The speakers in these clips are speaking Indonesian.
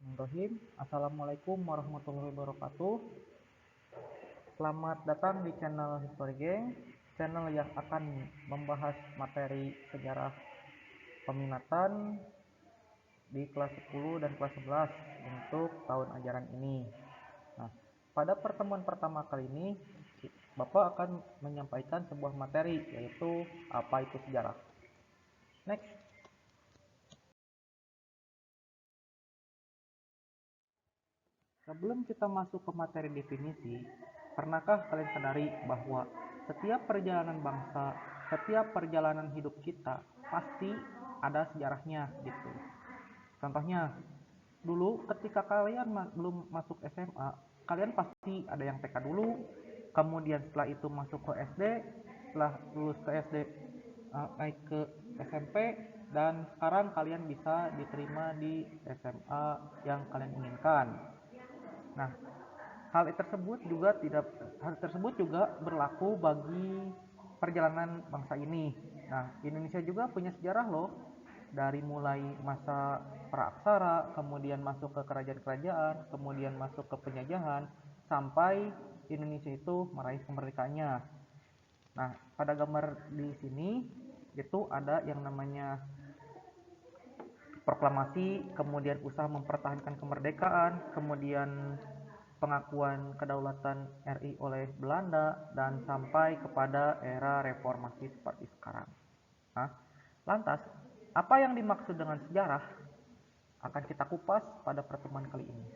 Bismillahirrahmanirrahim. Assalamualaikum warahmatullahi wabarakatuh. Selamat datang di channel History Gang, channel yang akan membahas materi sejarah peminatan di kelas 10 dan kelas 11 untuk tahun ajaran ini. Nah, pada pertemuan pertama kali ini, Bapak akan menyampaikan sebuah materi, yaitu apa itu sejarah. Next. Sebelum kita masuk ke materi definisi, pernahkah kalian sadari bahwa setiap perjalanan bangsa, setiap perjalanan hidup kita pasti ada sejarahnya gitu. Contohnya, dulu ketika kalian belum masuk SMA, kalian pasti ada yang TK dulu, kemudian setelah itu masuk ke SD, setelah lulus ke SD naik ke SMP, dan sekarang kalian bisa diterima di SMA yang kalian inginkan. Nah, hal tersebut juga berlaku bagi perjalanan bangsa ini. Nah, Indonesia juga punya sejarah loh, dari mulai masa praaksara, kemudian masuk ke kerajaan-kerajaan, kemudian masuk ke penjajahan, sampai Indonesia itu meraih kemerdekaannya. Nah, pada gambar di sini itu ada yang namanya proklamasi, kemudian usaha mempertahankan kemerdekaan, kemudian pengakuan kedaulatan RI oleh Belanda, dan sampai kepada era reformasi seperti sekarang. Nah, lantas, apa yang dimaksud dengan sejarah akan kita kupas pada pertemuan kali ini.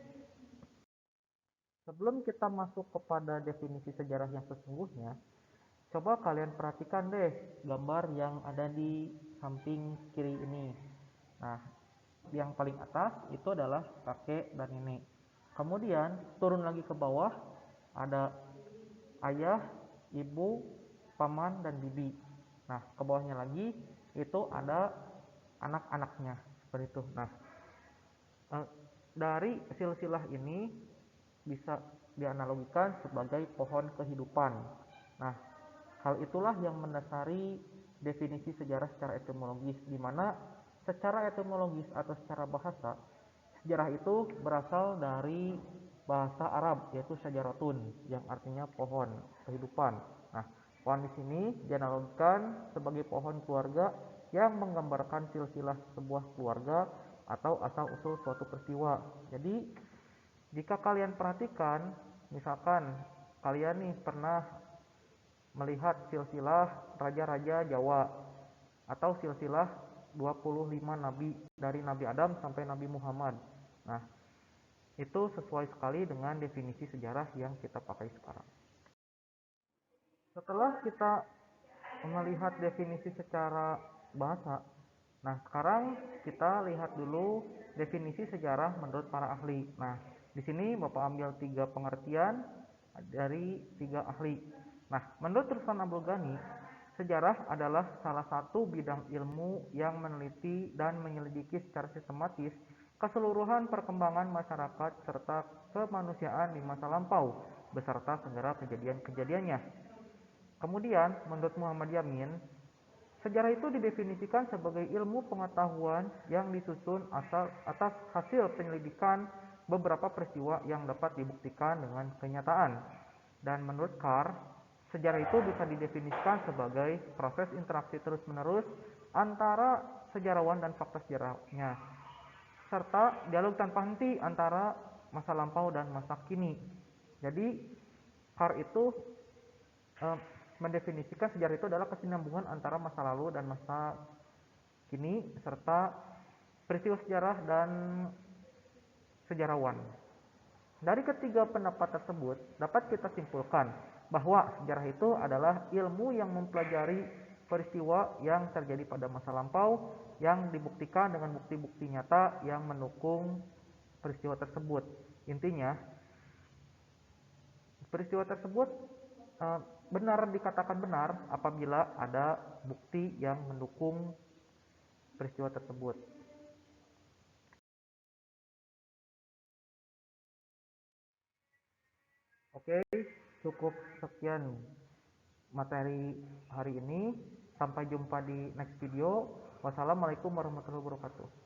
Sebelum kita masuk kepada definisi sejarah yang sesungguhnya, coba kalian perhatikan deh gambar yang ada di samping kiri ini. Nah, yang paling atas itu adalah kakek dan nenek. Kemudian turun lagi ke bawah ada ayah, ibu, paman, dan bibi. Nah, ke bawahnya lagi itu ada anak-anaknya seperti itu. Nah, dari silsilah ini bisa dianalogikan sebagai pohon kehidupan. Nah, hal itulah yang mendasari definisi sejarah secara etimologis, di mana secara etimologis atau secara bahasa, sejarah itu berasal dari bahasa Arab, yaitu syajaratun, yang artinya pohon kehidupan. Nah, pohon di sini dianalogikan sebagai pohon keluarga yang menggambarkan silsilah sebuah keluarga atau asal-usul suatu peristiwa. Jadi, jika kalian perhatikan, misalkan kalian nih pernah melihat silsilah raja-raja Jawa atau silsilah 25 nabi dari Nabi Adam sampai Nabi Muhammad. Nah, itu sesuai sekali dengan definisi sejarah yang kita pakai sekarang. Setelah kita melihat definisi secara bahasa, nah sekarang kita lihat dulu definisi sejarah menurut para ahli. Nah, di sini Bapak ambil 3 pengertian dari 3 ahli. Nah, menurut Ruslan Abdul Ghani, sejarah adalah salah satu bidang ilmu yang meneliti dan menyelidiki secara sistematis keseluruhan perkembangan masyarakat serta kemanusiaan di masa lampau, beserta segala kejadian-kejadiannya. Kemudian, menurut Muhammad Yamin, sejarah itu didefinisikan sebagai ilmu pengetahuan yang disusun atas hasil penyelidikan beberapa peristiwa yang dapat dibuktikan dengan kenyataan. Dan menurut Carr, sejarah itu bisa didefinisikan sebagai proses interaksi terus-menerus antara sejarawan dan fakta sejarahnya, serta dialog tanpa henti antara masa lampau dan masa kini. Jadi, Carr itu mendefinisikan sejarah itu adalah kesinambungan antara masa lalu dan masa kini, serta peristiwa sejarah dan sejarawan. Dari ketiga pendapat tersebut, dapat kita simpulkan bahwa sejarah itu adalah ilmu yang mempelajari peristiwa yang terjadi pada masa lampau yang dibuktikan dengan bukti-bukti nyata yang mendukung peristiwa tersebut. Intinya, peristiwa tersebut benar dikatakan benar apabila ada bukti yang mendukung peristiwa tersebut. Oke, cukup sekian materi hari ini. Sampai jumpa di next video. Wassalamualaikum warahmatullahi wabarakatuh.